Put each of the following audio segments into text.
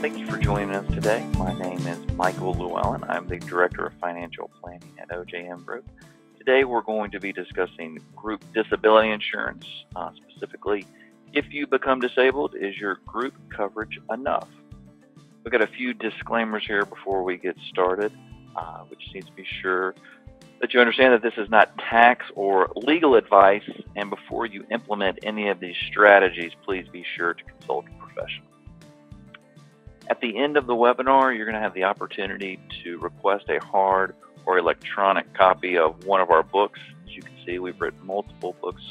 Thank you for joining us today. My name is Michael Lewellen. I'm the Director of Financial Planning at OJM Group. Today we're going to be discussing group disability insurance. Specifically, if you become disabled, is your group coverage enough? We've got a few disclaimers here before we get started. We just need to be sure that you understand that this is not tax or legal advice, and before you implement any of these strategies, please be sure to consult a professional. At the end of the webinar, you're going to have the opportunity to request a hard or electronic copy of one of our books. As you can see, we've written multiple books,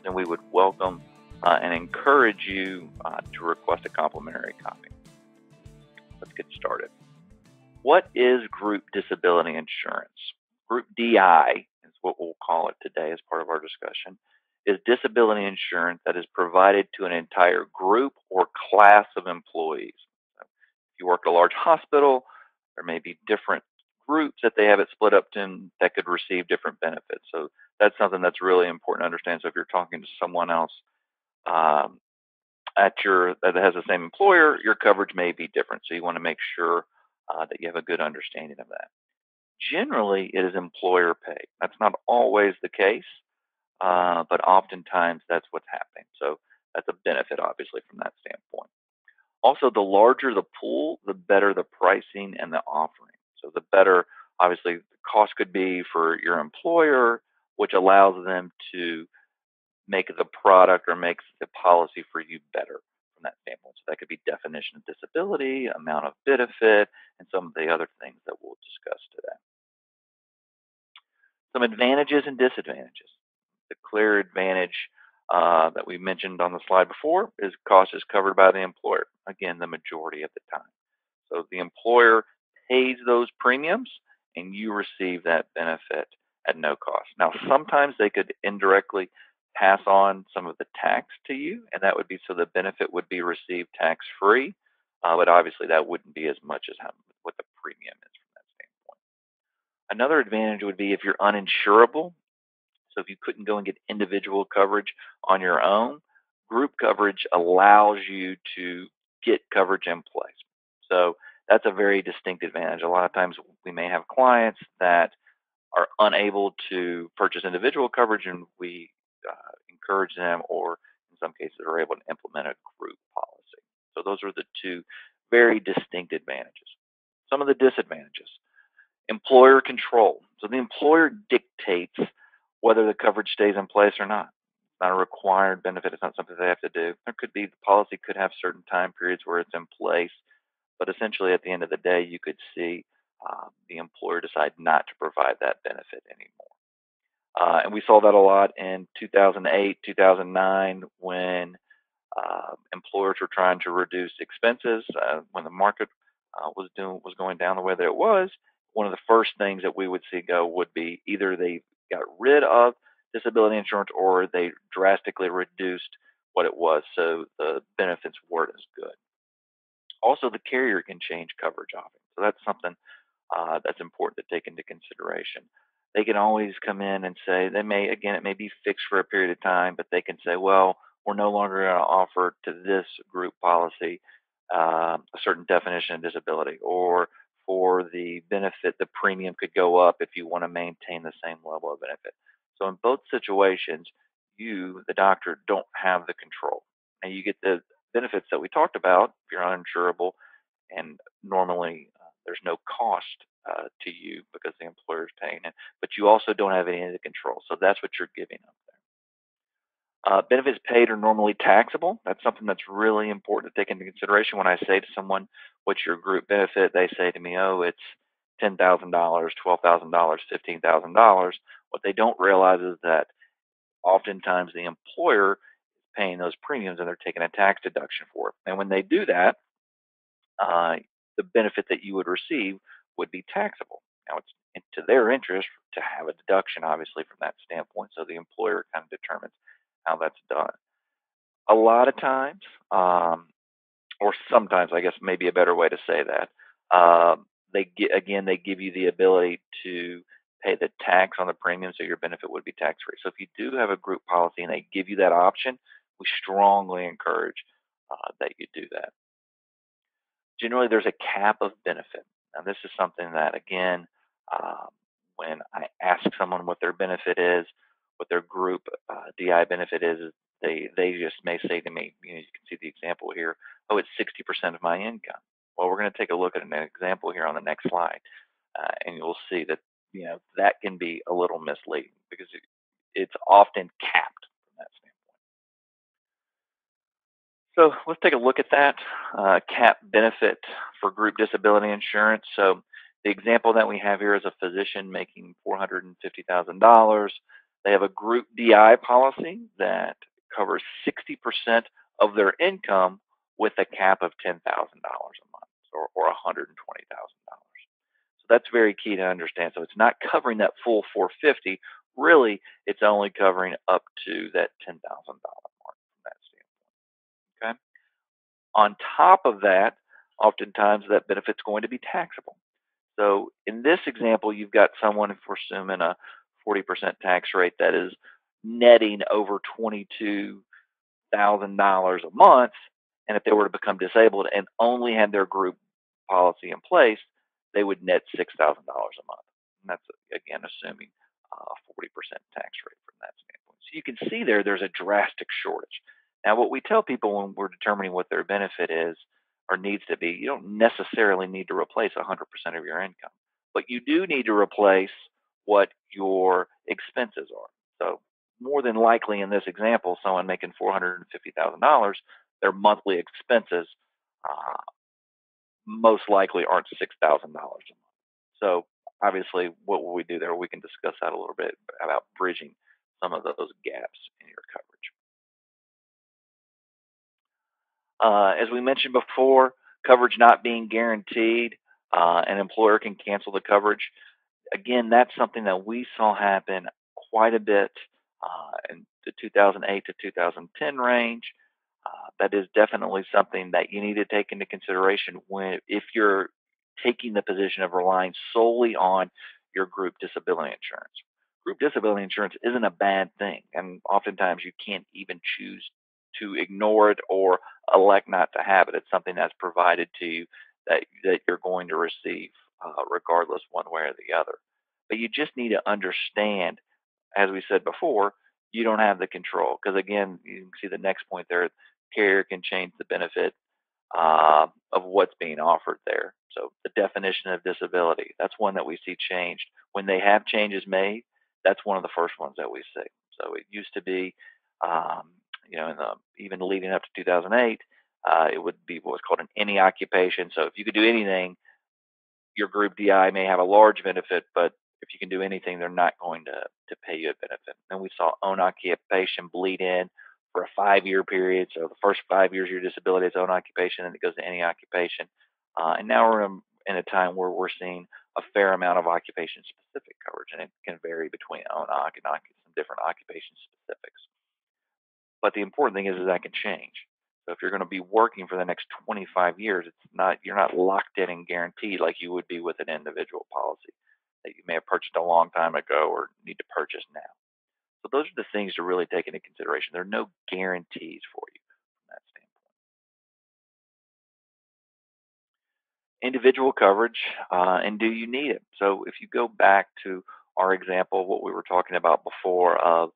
and we would welcome and encourage you to request a complimentary copy. Let's get started. What is group disability insurance? Group DI is what we'll call it today as part of our discussion, is disability insurance that is provided to an entire group or class of employees. If you work at a large hospital, there may be different groups that they have it split up in that could receive different benefits. So that's something that's really important to understand. So if you're talking to someone else that has the same employer, your coverage may be different. So you want to make sure that you have a good understanding of that. Generally, it is employer paid. That's not always the case, but oftentimes that's what's happening. So that's a benefit, obviously, from that standpoint. Also, the larger the pool, the better the pricing and the offering. So the better, obviously, the cost could be for your employer, which allows them to make the product or makes the policy for you better from that standpoint. So that could be definition of disability, amount of benefit, and some of the other things that we'll discuss today. Some advantages and disadvantages. The clear advantage that we mentioned on the slide before is cost is covered by the employer, again, the majority of the time. So the employer pays those premiums and you receive that benefit at no cost. Now, sometimes they could indirectly pass on some of the tax to you, and that would be so the benefit would be received tax-free, but obviously that wouldn't be as much as what the premium is from that standpoint. Another advantage would be if you're uninsurable. So if you couldn't go and get individual coverage on your own, group coverage allows you to get coverage in place. So that's a very distinct advantage. A lot of times we may have clients that are unable to purchase individual coverage, and we encourage them, or in some cases are able to implement a group policy. So those are the two very distinct advantages. Some of the disadvantages. Employer control. So the employer dictates whether the coverage stays in place or not. It's not a required benefit. It's not something they have to do. There could be, the policy could have certain time periods where it's in place, but essentially at the end of the day, you could see the employer decide not to provide that benefit anymore. And we saw that a lot in 2008, 2009, when employers were trying to reduce expenses, when the market was going down the way that it was. One of the first things that we would see go would be either they got rid of disability insurance or they drastically reduced what it was, so the benefits weren't as good. Also, the carrier can change coverage often, so that's something that's important to take into consideration. They can always come in and say, it may be fixed for a period of time, but they can say, well, we're no longer going to offer to this group policy a certain definition of disability, or for the benefit, the premium could go up if you want to maintain the same level of benefit. So in both situations, you, the doctor, don't have the control. And you get the benefits that we talked about if you're uninsurable, and normally there's no cost to you because the employer is paying it, but you also don't have any of the control. So that's what you're giving up there. Benefits paid are normally taxable. That's something that's really important to take into consideration. When I say to someone, what's your group benefit? They say to me, oh, it's $10,000, $12,000, $15,000. What they don't realize is that oftentimes the employer is paying those premiums and they're taking a tax deduction for it. And when they do that, the benefit that you would receive would be taxable. Now, it's to their interest to have a deduction, obviously, from that standpoint. So the employer kind of determines how that's done. A lot of times, or sometimes, I guess maybe a better way to say that, they give you the ability to pay the tax on the premium, so your benefit would be tax-free. So if you do have a group policy and they give you that option, we strongly encourage that you do that. Generally, there's a cap of benefit. Now, this is something that, again, um, when I ask someone what their benefit is, what their group DI benefit is they just may say to me, you can see the example here, oh, it's 60% of my income. Well, we're going to take a look at an example here on the next slide, and you'll see that that can be a little misleading because it's often capped from that standpoint. So let's take a look at that cap benefit for group disability insurance. So the example that we have here is a physician making $450,000. They have a group DI policy that covers 60% of their income with a cap of $10,000 a month or $120,000. So that's very key to understand. So it's not covering that full 450. Really, it's only covering up to that $10,000 mark from that standpoint. Okay. On top of that, oftentimes that benefit's going to be taxable. So in this example, you've got someone, if we're assuming a 40% tax rate, that is netting over $22,000 a month. And if they were to become disabled and only had their group policy in place, they would net $6,000 a month. And that's, again, assuming a 40% tax rate from that standpoint. So you can see there's a drastic shortage. Now, what we tell people when we're determining what their benefit is or needs to be, you don't necessarily need to replace 100% of your income, but you do need to replace what your expenses are. So, more than likely in this example, someone making $450,000, their monthly expenses uh, most likely aren't $6,000 a month. So, obviously, what will we do there? We can discuss that a little bit about bridging some of those gaps in your coverage. As we mentioned before, coverage not being guaranteed, an employer can cancel the coverage. Again, that's something that we saw happen quite a bit in the 2008 to 2010 range. That is definitely something that you need to take into consideration if you're taking the position of relying solely on your group disability insurance. Group disability insurance isn't a bad thing, and oftentimes you can't even choose to ignore it or elect not to have it. It's something that's provided to you that you're going to receive, regardless one way or the other. But you just need to understand, as we said before, you don't have the control because again, you can see the next point there. Carrier can change the benefit of what's being offered there. So the definition of disability, that's one that we see changed. When they have changes made, that's one of the first ones that we see. So it used to be, um, even leading up to 2008, it would be what's called an any occupation. So if you could do anything, your group DI may have a large benefit, but if you can do anything, they're not going to pay you a benefit. And we saw own occupation bleed in for a 5-year period. So the first 5 years of your disability is own occupation, and it goes to any occupation. And now we're in a time where we're seeing a fair amount of occupation specific coverage, and it can vary between own and some different occupation specifics. But the important thing is that can change. So if you're going to be working for the next 25 years, you're not locked in and guaranteed like you would be with an individual policy that you may have purchased a long time ago or need to purchase now. So those are the things to really take into consideration. There are no guarantees for you from that standpoint. Individual coverage, and do you need it? So if you go back to our example, what we were talking about before of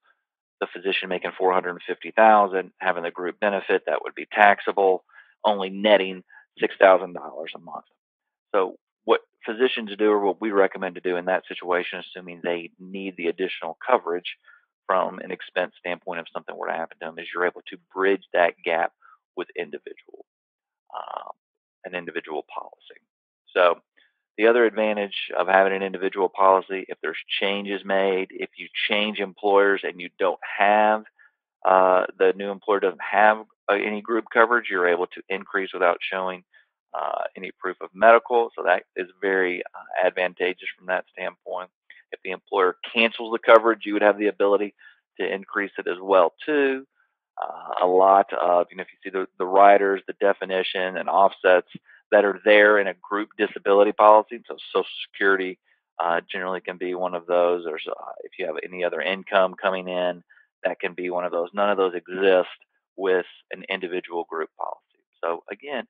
the physician making 450,000, having the group benefit that would be taxable, only netting $6,000 a month. So what physicians do, or what we recommend to do in that situation, assuming they need the additional coverage from an expense standpoint if something were to happen to them, is you're able to bridge that gap with um, an individual policy. So the other advantage of having an individual policy, if there's changes made, if you change employers and you don't have the new employer doesn't have any group coverage, you're able to increase without showing any proof of medical. So that is very advantageous from that standpoint. If the employer cancels the coverage, you would have the ability to increase it as well too. A lot of, if you see the riders, the definition and offsets that are there in a group disability policy, so Social Security generally can be one of those. Or if you have any other income coming in, that can be one of those. None of those exist with an individual group policy. So again,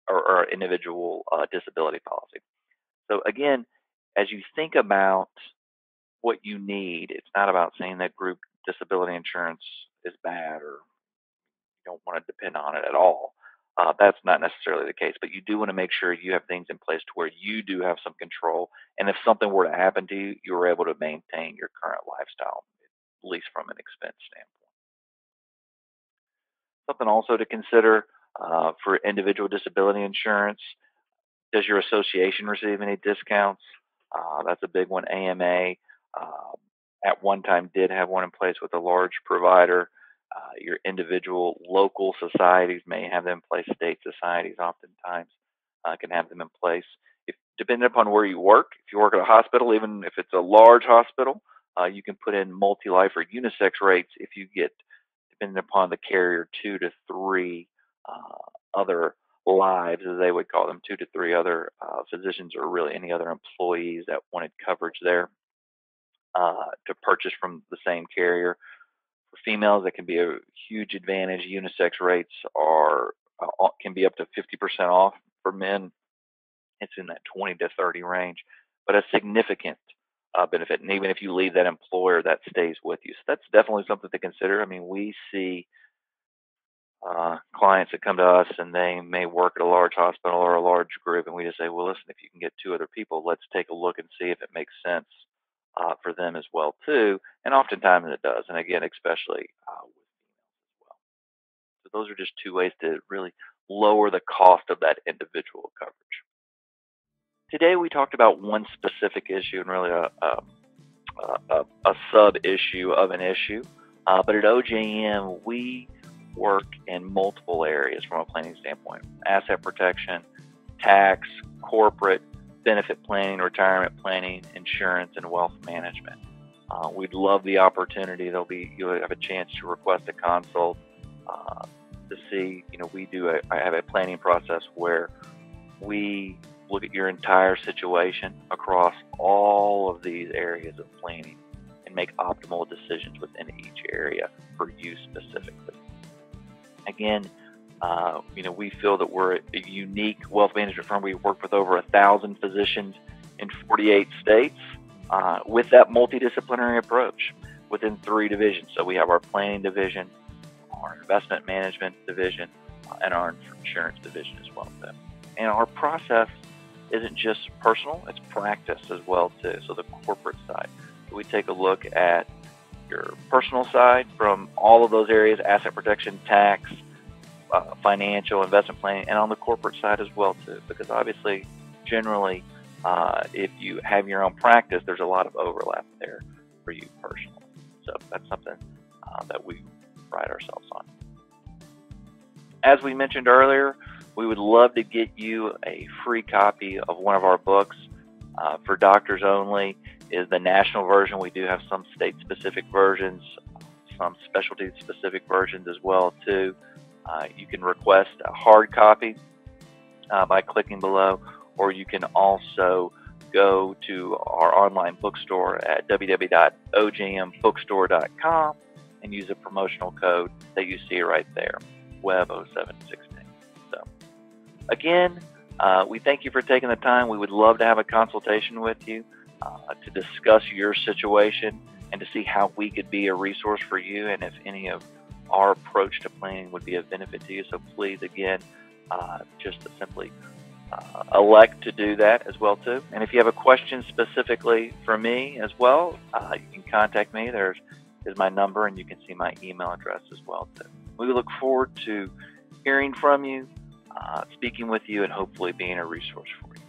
or individual disability policy. So again, as you think about what you need, it's not about saying that group disability insurance is bad or you don't want to depend on it at all. That's not necessarily the case, but you do want to make sure you have things in place to where you do have some control. And if something were to happen to you, you were able to maintain your current lifestyle, at least from an expense standpoint. Something also to consider for individual disability insurance: does your association receive any discounts? That's a big one. AMA at one time did have one in place with a large provider. Your individual local societies may have them in place. State societies oftentimes can have them in place. If depending upon where you work, if you work at a hospital, even if it's a large hospital, you can put in multi-life or unisex rates if you get, depending upon the carrier, 2 to 3 other lives, as they would call them, 2 to 3 other physicians or really any other employees that wanted coverage there to purchase from the same carrier. For females, that can be a huge advantage. Unisex rates are can be up to 50% off. For men, it's in that 20 to 30 range, but a significant benefit. And even if you leave that employer, that stays with you. So that's definitely something to consider. I mean, we see clients that come to us and they may work at a large hospital or a large group, and we just say, well, listen, if you can get 2 other people, let's take a look and see if it makes sense for them as well too. And oftentimes it does. And again, especially with females as well. So those are just 2 ways to really lower the cost of that individual coverage. Today we talked about one specific issue and really a sub issue of an issue. But at OJM, we work in multiple areas from a planning standpoint: asset protection, tax, corporate, benefit planning, retirement planning, insurance, and wealth management. We'd love the opportunity. You'll have a chance to request a consult to see. I have a planning process where we look at your entire situation across all of these areas of planning and make optimal decisions within each area for you specifically. Again, we feel that we're a unique wealth management firm. We work with over 1,000 physicians in 48 states with that multidisciplinary approach within 3 divisions. So we have our planning division, our investment management division, and our insurance division as well. And our process isn't just personal, it's practice as well too. So the corporate side, so we take a look at your personal side from all of those areas: asset protection, tax, financial, investment planning, and on the corporate side as well too. Because obviously, generally, if you have your own practice, there's a lot of overlap there for you personally. So that's something that we pride ourselves on. As we mentioned earlier, we would love to get you a free copy of one of our books. For doctors only is the national version. We do have some state-specific versions, some specialty-specific versions as well too. You can request a hard copy by clicking below, or you can also go to our online bookstore at www.ojmbookstore.com and use a promotional code that you see right there, WEB0716. So again, we thank you for taking the time. We would love to have a consultation with you to discuss your situation and to see how we could be a resource for you and if any of our approach to planning would be of benefit to you. So please, again, just to simply elect to do that as well too. And if you have a question specifically for me as well, you can contact me. There's my number, and you can see my email address as well too. We look forward to hearing from you, speaking with you, and hopefully being a resource for you.